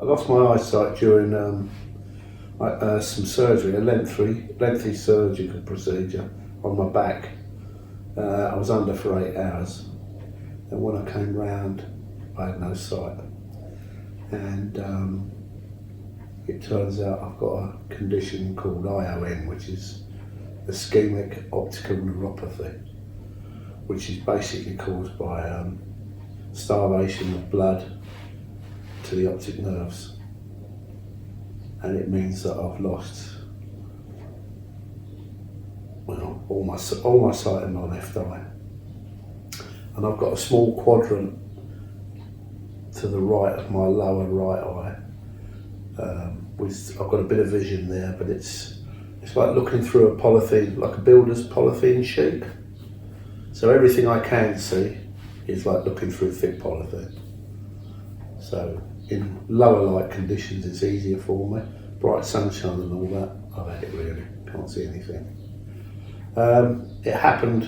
I lost my eyesight during some surgery, a lengthy surgical procedure on my back. I was under for 8 hours, and when I came round, I had no sight. And it turns out I've got a condition called ION, which is ischemic optical neuropathy, which is basically caused by starvation of blood to the optic nerves, and it means that I've lost all my sight in my left eye, and I've got a small quadrant to the right of my lower right eye. I've got a bit of vision there, but it's like looking through a polythene, like a builder's polythene sheet. So everything I can see is like looking through thick polythene. So in lower light conditions it's easier for me. Bright sunshine and all that, I've had it really, can't see anything. It happened,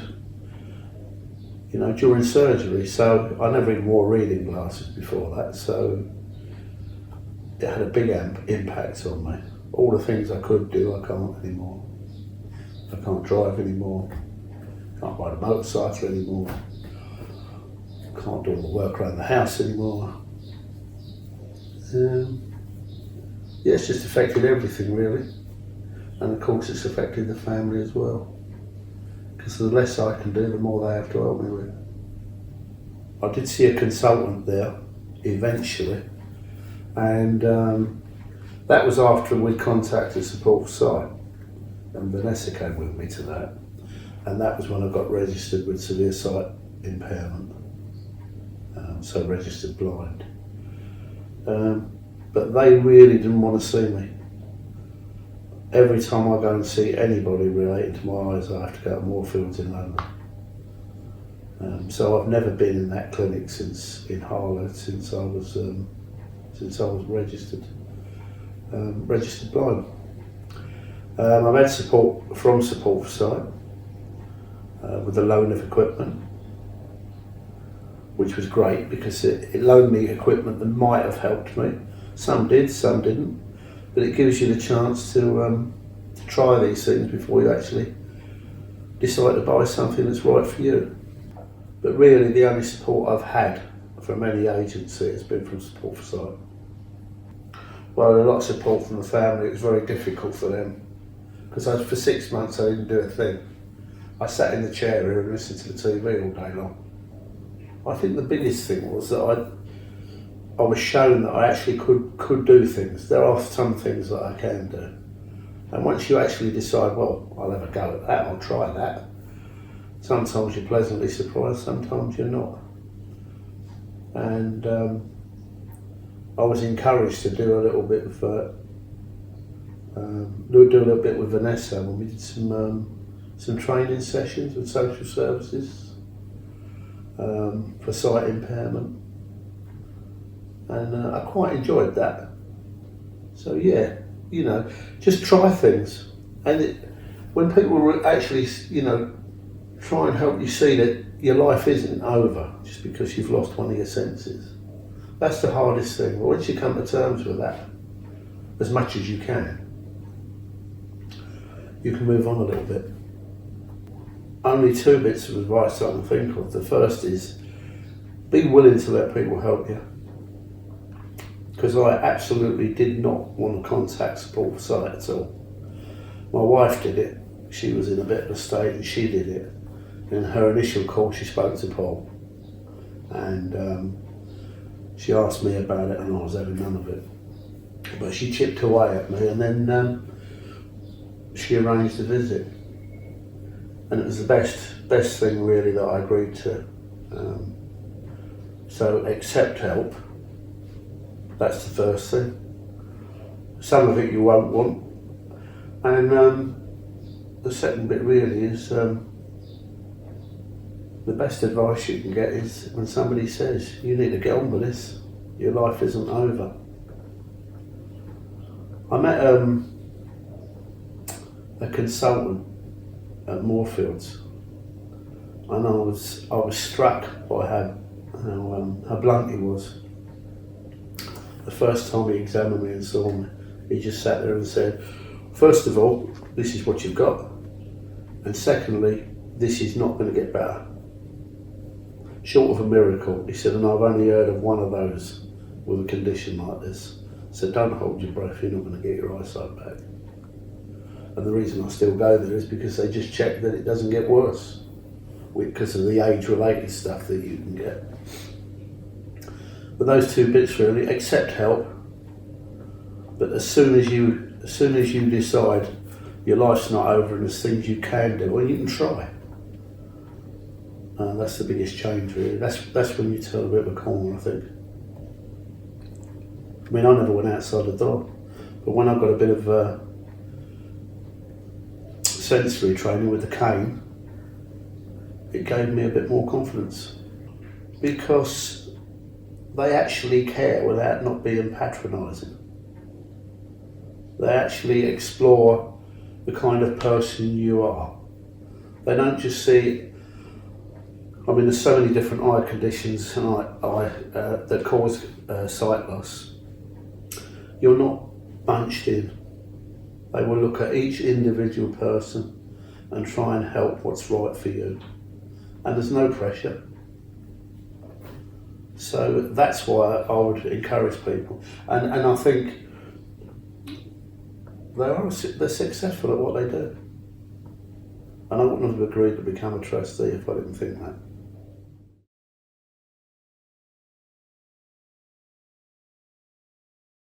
during surgery, so I never even wore reading glasses before that, so it had a big impact on me. All the things I could do, I can't anymore. I can't drive anymore, can't ride a motorcycle anymore, can't do all the work around the house anymore. It's just affected everything really, and of course it's affected the family as well, because the less I can do, the more they have to help me with. I did see a consultant there eventually, and that was after we contacted Support for Sight, and Vanessa came with me to that, and that was when I got registered with severe sight impairment, so registered blind. But they really didn't want to see me. Every time I go and see anybody relating to my eyes, I have to go to Moorfields in London. So I've never been in that clinic in Harlow since I was registered blind. I've had support from Support for Sight with the loan of equipment, which was great because it loaned me equipment that might have helped me. Some did, some didn't, but it gives you the chance to try these things before you actually decide to buy something that's right for you. But really the only support I've had from any agency has been from Support for Sight. Well, a lot of support from the family. It was very difficult for them because for 6 months I didn't do a thing. I sat in the chair here and listened to the TV all day long. I think the biggest thing was that I was shown that I actually could do things. There are some things that I can do. And once you actually decide, well, I'll have a go at that, I'll try that. Sometimes you're pleasantly surprised, sometimes you're not. And I was encouraged to do a little bit of, with Vanessa when we did some training sessions with social services for sight impairment. And I quite enjoyed that. So yeah, just try things. And when people actually, try and help you see that your life isn't over just because you've lost one of your senses. That's the hardest thing. But once you come to terms with that, as much as you can move on a little bit. Only 2 bits of advice I can think of. The first is, be willing to let people help you. Because I absolutely did not want to contact Support for Sight at all. My wife did it. She was in a bit of a state and she did it. In her initial call she spoke to Paul, and she asked me about it and I was having none of it. But she chipped away at me, and then she arranged a visit. And it was the best thing really that I agreed to. So accept help. That's the first thing. Some of it you won't want. And the second bit really is the best advice you can get is when somebody says, you need to get on with this, your life isn't over. I met a consultant at Moorfields, and I was struck by how blunt he was. the first time he examined me and saw me, he just sat there and said, first of all, this is what you've got, and secondly, this is not going to get better. Short of a miracle, he said, and I've only heard of one of those with a condition like this. So don't hold your breath, you're not going to get your eyesight back. And the reason I still go there is because they just check that it doesn't get worse, because of the age-related stuff that you can get. But those two bits really, accept help, but as soon as you decide your life's not over and there's things you can do, well, you can try. That's the biggest change really. That's when you turn a bit of a corner, I think. I mean, I never went outside the door, but when I got a bit of sensory training with the cane, it gave me a bit more confidence, because they actually care without not being patronising. They actually explore the kind of person you are. They don't just see, I mean, there's so many different eye conditions and that cause sight loss. You're not bunched in. They will look at each individual person and try and help what's right for you. And there's no pressure. So that's why I would encourage people. And I think they're successful at what they do. And I wouldn't have agreed to become a trustee if I didn't think that.